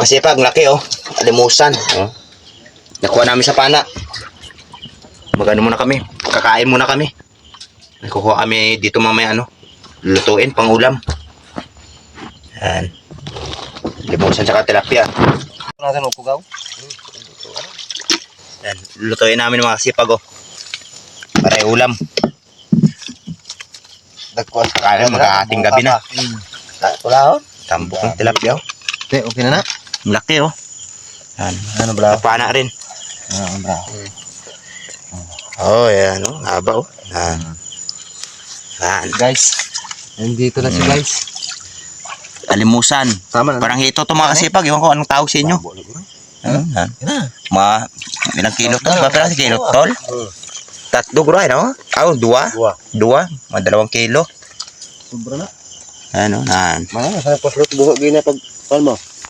Makasipag, laki oh. Alimusan. Oh. Nakuha namin sa pana. Magano muna kami. Kakain muna kami. Nakukuha kami dito mamaya ano. Lutuin pang ulam. Yan. Limusan tsaka tilapia. Natin mo pugaw. Yan. Lutuin namin mga kasipag oh. Para ulam. Dagkuan. Kaya mag-aating gabi na. Wala oh. Tambok ng tilapia oh. Okay na na. Laki oh. Yan. Ano bala? Napana rin. Bala. Oh, yan oh. Haba oh. Yan. Yan. Guys, nandito na si guys. Alimusan. Tama na. Parang hito to mga kasipag. Iwan ko anong tawag sa inyo. Yan. Ilang kilo to? Ba pala kilo tol? Tatlo guro no? Dua. Mga 2 kilo. Sobra na. Ano, nan. Mana sa paslot buhok gina pag palmo.